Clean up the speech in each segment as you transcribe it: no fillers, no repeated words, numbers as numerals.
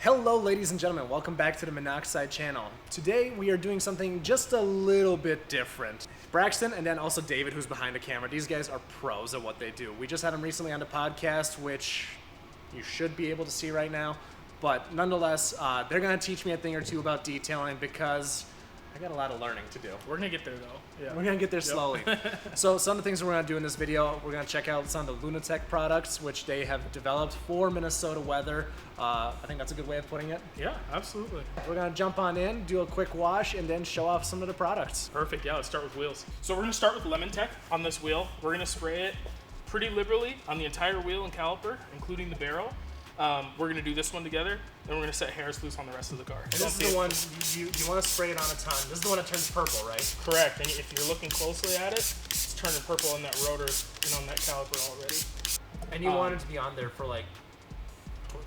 Hello ladies and gentlemen, welcome back to the Minnoxide channel. Today we are doing something just a little bit different. Braxton and then also David, who's behind the camera, these guys are pros at what they do. We just had them recently on the podcast, which you should be able to see right now. But nonetheless, they're going to teach me a thing or two about detailing because I got a lot of learning to do. We're going to get there though. Yeah. We're going to get there slowly. So some of the things we're going to do in this video, we're going to check out some of the Loonatek products, which they have developed for Minnesota weather. I think that's a good way of putting it. Yeah, absolutely. We're going to jump on in, do a quick wash, and then show off some of the products. Perfect. Yeah, let's start with wheels. So we're going to start with Loonatek on this wheel. We're going to spray it pretty liberally on the entire wheel and caliper, including the barrel. We're going to do this one together, and we're going to set hairs loose on the rest of the car. And this is the one, you want to spray it on a ton. This is the one that turns purple, right? Correct. And if you're looking closely at it, it's turning purple on that rotor and on that caliper already. And you want it to be on there for like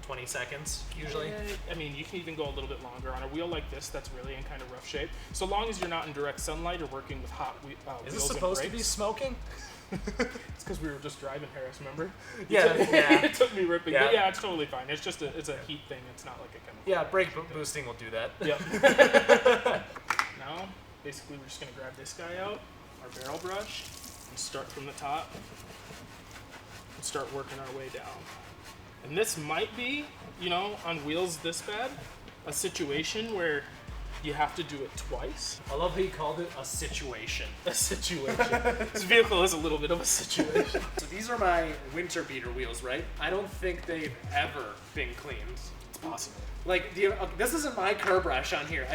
20 seconds, usually? I mean, you can even go a little bit longer. On a wheel like this, that's really in kind of rough shape. So long as you're not in direct sunlight or working with hot wheels. Is this supposed to be smoking? It's because we were just driving Harris, remember? Yeah. It took me ripping. Yeah. But yeah, it's totally fine. It's just it's a heat thing. It's not like a chemical. Yeah, brake boosting will do that. Yep. Now, basically, we're just going to grab this guy out, our barrel brush, and start from the top and start working our way down. And this might be, on wheels this bad, a situation where you have to do it twice. I love how you called it a situation. A situation. This vehicle is a little bit of a situation. So these are my winter beater wheels, right? I don't think they've ever been cleaned. It's possible. Like, this isn't my curb rash on here.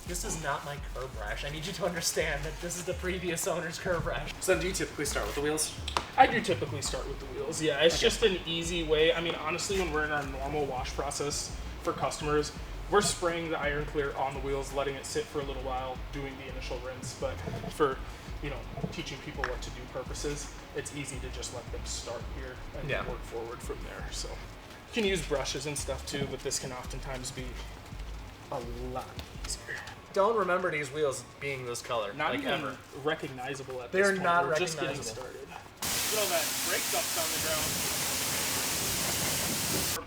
This is not my curb rash. I need you to understand that this is the previous owner's curb rash. So then do you typically start with the wheels? I do typically start with the wheels. Yeah, it's just an easy way. I mean, honestly, when we're in our normal wash process for customers, we're spraying the iron clear on the wheels, letting it sit for a little while, doing the initial rinse. But for, teaching people what to do purposes, it's easy to just let them start here and work forward from there. So you can use brushes and stuff too, but this can oftentimes be a lot easier. Don't remember these wheels being this color. Not like even ever. recognizable at They're this point. not We're just recognizable. getting started. Throw that brake duct on the ground.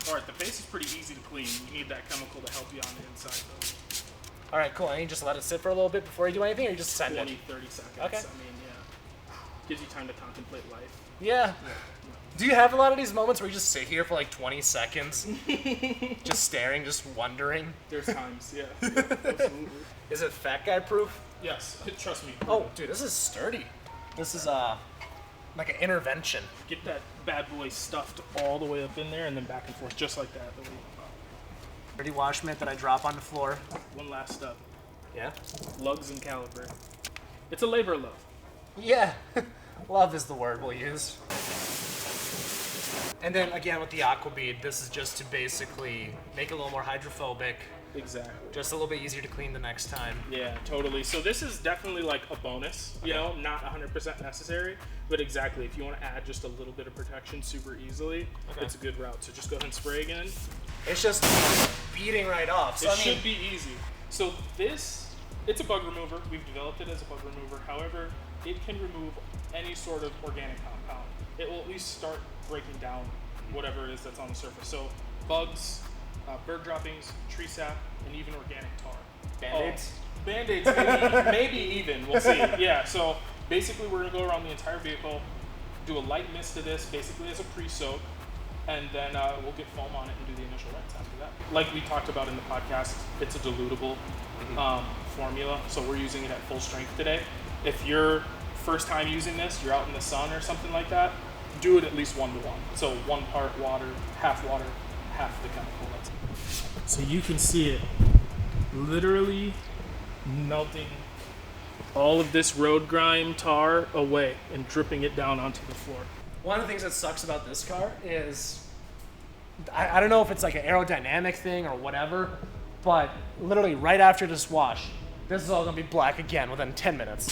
Part. The face is pretty easy to clean. You need that chemical to help you on the inside though. All right, cool. And you just let it sit for a little bit before you do anything, or you just send 20, it? 30 seconds. Okay. I mean, yeah. Gives you time to contemplate life. Yeah. Do you have a lot of these moments where you just sit here for like 20 seconds, just staring, just wondering? There's times, yeah. Absolutely. Is it fat guy proof? Yes, trust me. Oh, dude, this is sturdy. This is like an intervention. Get that bad boy stuffed all the way up in there and then back and forth, just like that. Dirty wash mitt that I drop on the floor. One last step. Yeah? Lugs and caliper. It's a labor of love. Yeah. Love is the word we'll use. And then again with the aqua bead, this is just to basically make it a little more hydrophobic. Exactly. Just a little bit easier to clean the next time. Yeah, totally. So this is definitely like a bonus, not 100% necessary, but exactly, if you want to add just a little bit of protection super easily, it's a good route. So just go ahead and spray again. It's just beating right off. So It should be easy. So it's a bug remover. We've developed it as a bug remover. However, it can remove any sort of organic compound. It will at least start breaking down whatever it is that's on the surface. So bugs, bird droppings, tree sap, and even organic tar. Band-Aids? Band-Aids, maybe even. We'll see. Yeah, so basically we're going to go around the entire vehicle, do a light mist of this, basically as a pre-soak, and then we'll get foam on it and do the initial rinse after that. Like we talked about in the podcast, it's a dilutable formula, so we're using it at full strength today. If you're first time using this, you're out in the sun or something like that, do it at least 1 to 1. So 1 part water, half the chemical. So you can see it literally melting all of this road grime tar away and dripping it down onto the floor. One of the things that sucks about this car is, I don't know if it's like an aerodynamic thing or whatever, but literally right after this wash, this is all gonna be black again within 10 minutes.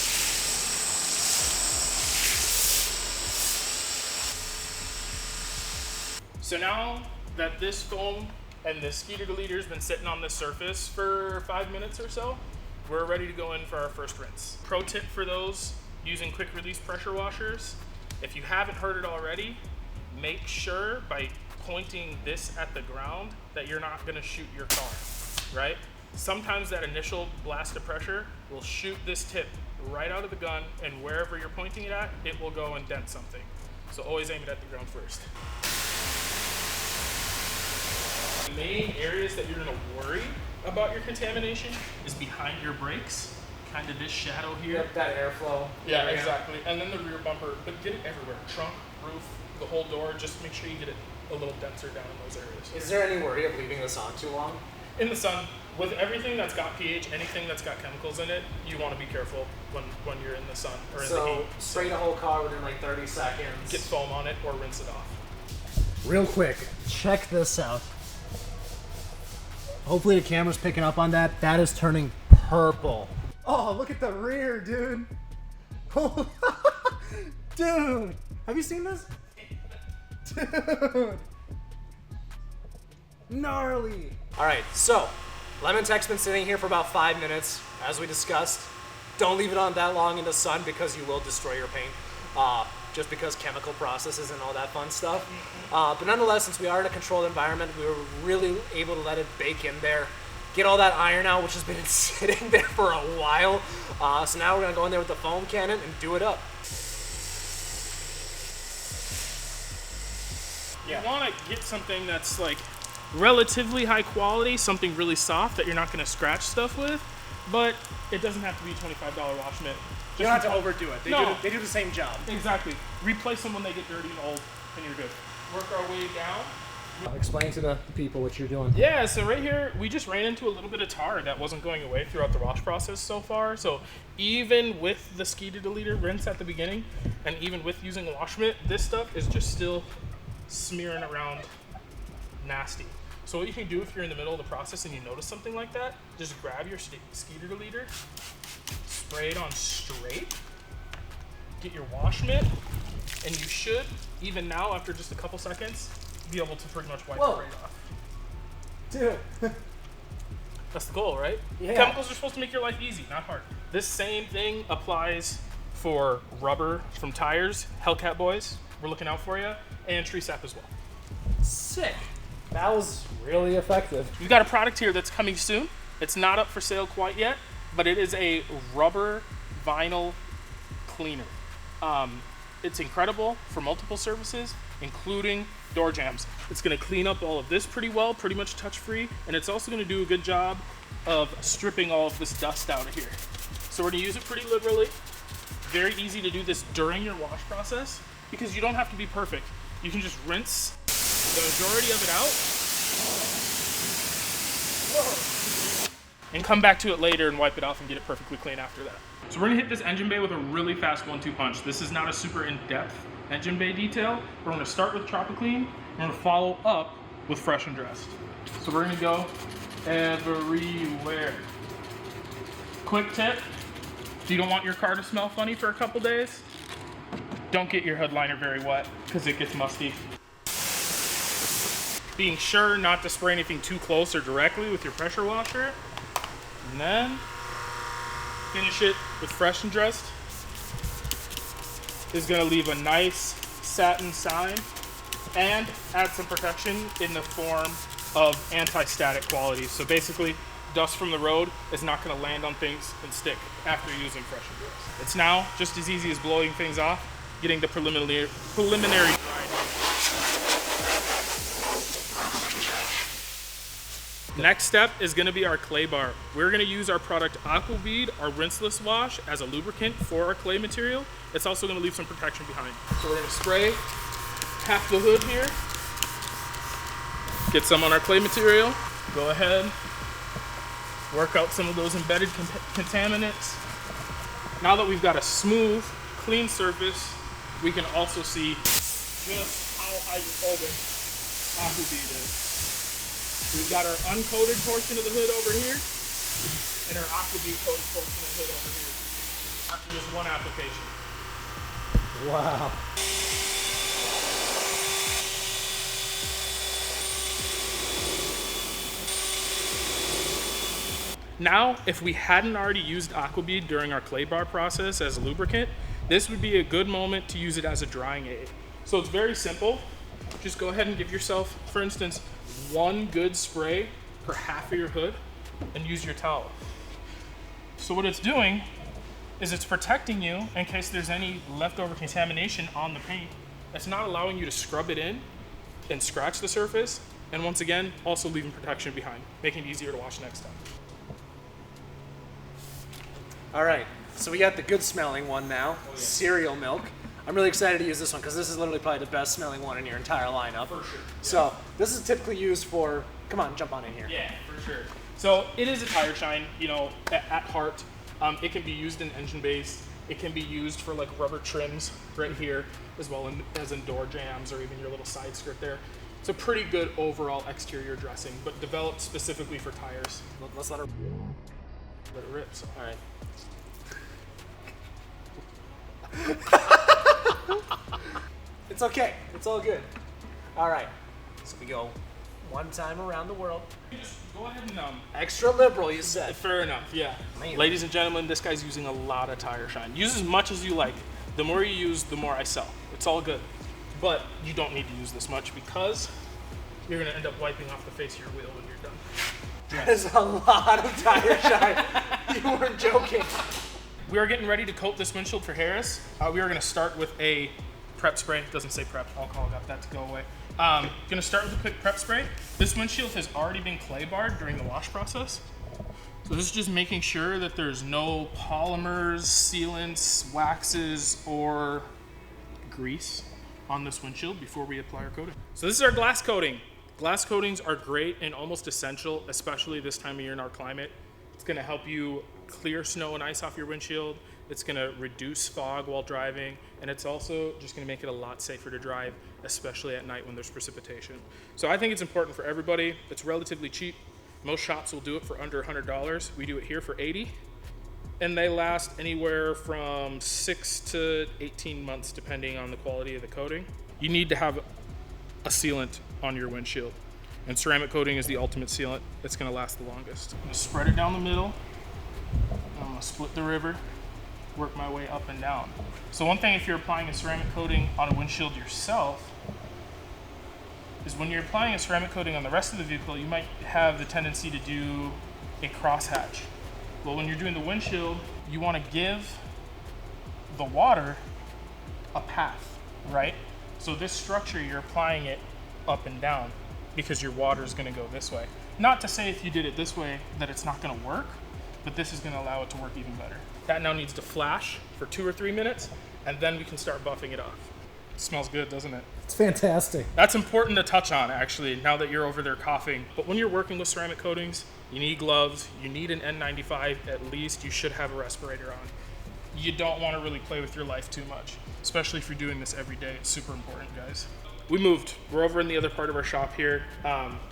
So now that this foam and the skeeter deleter has been sitting on the surface for 5 minutes or so, we're ready to go in for our first rinse. Pro tip for those using quick release pressure washers, if you haven't heard it already, make sure by pointing this at the ground that you're not gonna shoot your car, right? Sometimes that initial blast of pressure will shoot this tip right out of the gun, and wherever you're pointing it at, it will go and dent something. So always aim it at the ground first. The main areas that you're gonna worry about your contamination is behind your brakes, kind of this shadow here. Yep, that airflow. Yeah, exactly. And then the rear bumper, but get it everywhere. Trunk, roof, the whole door, just make sure you get it a little denser down in those areas. Is there any worry of leaving this on too long? In the sun, with everything that's got pH, anything that's got chemicals in it, you want to be careful when you're in the sun or in the heat. So spray the whole car within like 30 seconds. Get foam on it or rinse it off. Real quick, check this out. Hopefully the camera's picking up on that. That is turning purple. Oh, look at the rear, dude. Dude, have you seen this? Dude. Gnarly. All right, so Loonatek's been sitting here for about 5 minutes, as we discussed. Don't leave it on that long in the sun because you will destroy your paint. Just because chemical processes and all that fun stuff. But nonetheless, since we are in a controlled environment, we were really able to let it bake in there, get all that iron out, which has been sitting there for a while. So now we're gonna go in there with the foam cannon and do it up. You want to get something that's like relatively high quality, something really soft that you're not going to scratch stuff with, but it doesn't have to be $25 wash mitt. You don't have to overdo it. They do the same job. Exactly. Replace them when they get dirty and old, and you're good. Work our way down. Explain to the people what you're doing. Yeah, so right here, we just ran into a little bit of tar that wasn't going away throughout the wash process so far. So even with the ski deleter rinse at the beginning, and even with using a wash mitt, this stuff is just still smearing around nasty. So what you can do if you're in the middle of the process and you notice something like that, just grab your ski deleter, spray it on straight, get your wash mitt, and you should, even now after just a couple seconds, be able to pretty much wipe it right off. Dude. That's the goal, right? Yeah. Chemicals are supposed to make your life easy, not hard. This same thing applies for rubber from tires. Hellcat boys, we're looking out for you, and tree sap as well. Sick. That was really effective. We've got a product here that's coming soon. It's not up for sale quite yet, but it is a rubber vinyl cleaner. It's incredible for multiple services, including door jams. It's going to clean up all of this pretty well, pretty much touch-free, and it's also going to do a good job of stripping all of this dust out of here. So we're going to use it pretty liberally. Very easy to do this during your wash process because you don't have to be perfect. You can just rinse the majority of it out and come back to it later and wipe it off and get it perfectly clean after that. So we're gonna hit this engine bay with a really fast 1-2 punch. This is not a super in-depth engine bay detail. We're gonna start with Tropiclean. We're gonna follow up with Fresh and Dressed. So we're gonna go everywhere. Quick tip, if you don't want your car to smell funny for a couple days, don't get your hood liner very wet because it gets musty. Being sure not to spray anything too close or directly with your pressure washer. And then finish it with Fresh and Dressed. Is gonna leave a nice satin sign and add some protection in the form of anti-static qualities. So basically, dust from the road is not gonna land on things and stick after using Fresh and Dressed. It's now just as easy as blowing things off, getting the preliminary drying. Next step is going to be our clay bar. We're going to use our product Aquabead, our rinseless wash, as a lubricant for our clay material. It's also going to leave some protection behind. So we're going to spray half the hood here. Get some on our clay material. Go ahead, work out some of those embedded contaminants. Now that we've got a smooth, clean surface, we can also see just how hydrophobic Aquabead is. We've got our uncoated portion of the hood over here and our Aquabead coated portion of the hood over here after just one application. Wow. Now, if we hadn't already used Aquabead during our clay bar process as a lubricant, this would be a good moment to use it as a drying aid. So it's very simple. just go ahead and give yourself, for instance, one good spray per half of your hood and use your towel. So what it's doing is it's protecting you in case there's any leftover contamination on the paint. It's not allowing you to scrub it in and scratch the surface, and once again, also leaving protection behind, making it easier to wash next time. All right, so we got the good smelling one now, cereal milk. I'm really excited to use this one because this is literally probably the best smelling one in your entire lineup. For sure. Yeah. So this is typically used for, come on, jump on in here. Yeah, for sure. So it is a tire shine, you know, at heart. It can be used in engine base. It can be used for like rubber trims right here, as well as in door jams or even your little side skirt there. It's a pretty good overall exterior dressing, but developed specifically for tires. Let's let it rip. So. All right. It's okay. It's all good. All right. So we go one time around the world. Just go ahead and Extra liberal, you said. Fair enough, yeah. Man. Ladies and gentlemen, this guy's using a lot of tire shine. Use as much as you like. The more you use, the more I sell. It's all good. But you don't need to use this much because you're gonna end up wiping off the face of your wheel when you're done. That is a lot of tire shine. You weren't joking. We are getting ready to coat this windshield for Harris. We are gonna start with a prep spray. It doesn't say prep, alcohol got that to go away. Gonna start with a quick prep spray. This windshield has already been clay barred during the wash process. So this is just making sure that there's no polymers, sealants, waxes, or grease on this windshield before we apply our coating. So this is our glass coating. Glass coatings are great and almost essential, especially this time of year in our climate. It's gonna help you clear snow and ice off your windshield. It's gonna reduce fog while driving, and it's also just gonna make it a lot safer to drive, especially at night when there's precipitation. So I think it's important for everybody. It's relatively cheap. Most shops will do it for under $100. We do it here for $80, and they last anywhere from 6 to 18 months, depending on the quality of the coating. You need to have a sealant on your windshield, and ceramic coating is the ultimate sealant. It's gonna last the longest. I'm gonna spread it down the middle. I'm gonna split the river, work my way up and down. So one thing, if you're applying a ceramic coating on a windshield yourself, is when you're applying a ceramic coating on the rest of the vehicle, you might have the tendency to do a crosshatch. Well, when you're doing the windshield, you want to give the water a path, right? So this structure, you're applying it up and down because your water is going to go this way. Not to say if you did it this way that it's not going to work, but this is going to allow it to work even better. That now needs to flash for 2 or 3 minutes, and then we can start buffing it off. It smells good, doesn't it? It's fantastic. That's important to touch on, actually, now that you're over there coughing. But when you're working with ceramic coatings, you need gloves, you need an N95 at least, you should have a respirator on. You don't want to really play with your life too much, especially if you're doing this every day. It's super important, guys. We moved. We're over in the other part of our shop here.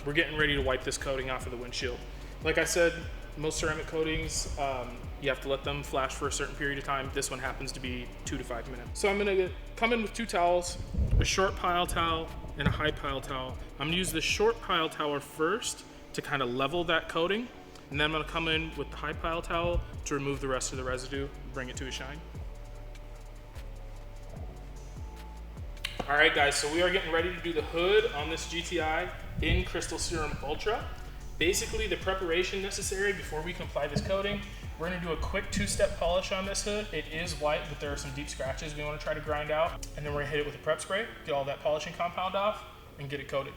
We're getting ready to wipe this coating off of the windshield. Like I said, most ceramic coatings, you have to let them flash for a certain period of time. This one happens to be 2 to 5 minutes. So I'm gonna come in with 2 towels, a short pile towel and a high pile towel. I'm gonna use the short pile towel first to kind of level that coating. And then I'm gonna come in with the high pile towel to remove the rest of the residue and bring it to a shine. All right, guys, so we are getting ready to do the hood on this GTI in Crystal Serum Ultra. Basically, the preparation necessary before we can apply this coating, we're gonna do a quick 2-step polish on this hood. It is white, but there are some deep scratches we wanna try to grind out. And then we're gonna hit it with a prep spray, get all that polishing compound off, and get it coated.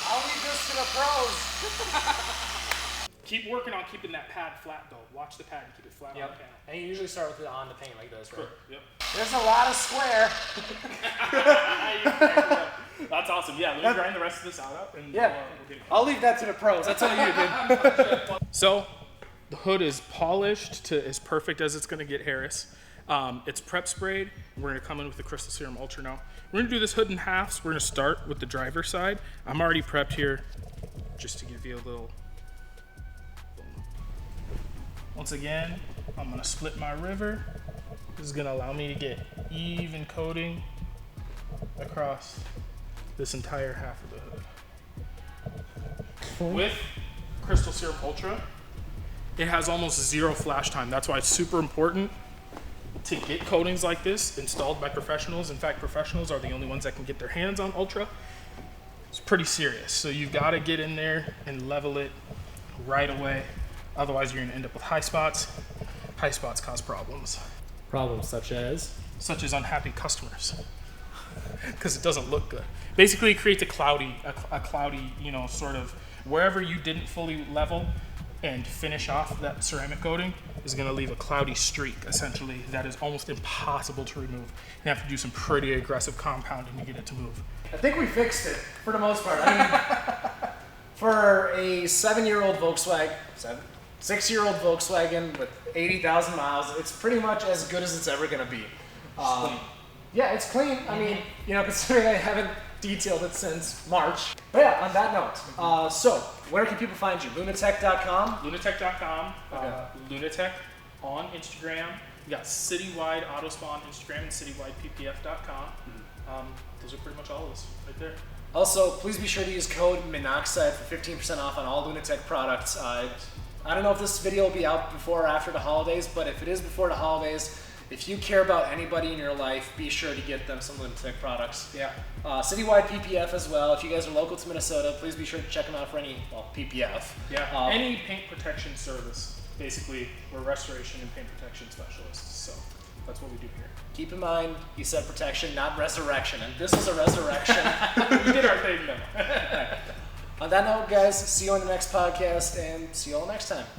I'll leave this to the pros. Keep working on keeping that pad flat though. Watch the pad and keep it flat on the panel. And you usually start with it on the paint like this, right? Sure. Yep. There's a lot of square. That's awesome. Yeah, let me grind the rest of this out and Yeah. we'll get it. I'll leave that to the pros. That's all you, dude. So the hood is polished to as perfect as it's gonna get, Harris. It's prep sprayed. We're gonna come in with the Crystal Serum Ultra now. We're gonna do this hood in halves. We're gonna start with the driver's side. I'm already prepped here just to give you a little. Once again, I'm gonna split my river. This is gonna allow me to get even coating across this entire half of the hood. With Crystal Serum Ultra, it has almost 0 flash time. That's why it's super important to get coatings like this installed by professionals. In fact, professionals are the only ones that can get their hands on Ultra. It's pretty serious. So you've got to get in there and level it right away. Otherwise, you're going to end up with high spots. High spots cause problems. Problems such as Unhappy customers, because it doesn't look good. Basically, it creates a cloudy, you know, sort of wherever you didn't fully level and finish off that ceramic coating is going to leave a cloudy streak, essentially, that is almost impossible to remove. You have to do some pretty aggressive compounding to get it to move. I think we fixed it for the most part. I mean, for a 7-year-old Volkswagen, 6-year-old Volkswagen with 80,000 miles, it's pretty much as good as it's ever going to be. Clean. Yeah, it's clean. I mean, you know, considering I haven't detailed it since March. But yeah, on that note, so where can people find you? Loonatek.com? Loonatek.com, Okay. Loonatek on Instagram. You got Citywide Autospawn Instagram and citywideppf.com. Those are pretty much all of us right there. Also, please be sure to use code Minnoxide for 15% off on all Loonatek products. I don't know if this video will be out before or after the holidays, but if it is before the holidays, if you care about anybody in your life, be sure to get them some Loonatek products. Yeah. Citywide PPF as well. If you guys are local to Minnesota, please be sure to check them out for any, well, PPF. Yeah. Any paint protection service. Basically, we're restoration and paint protection specialists. So that's what we do here. Keep in mind, you said protection, not resurrection, and this is a resurrection. We did our thing though. On that note, guys, see you on the next podcast, and see you all next time.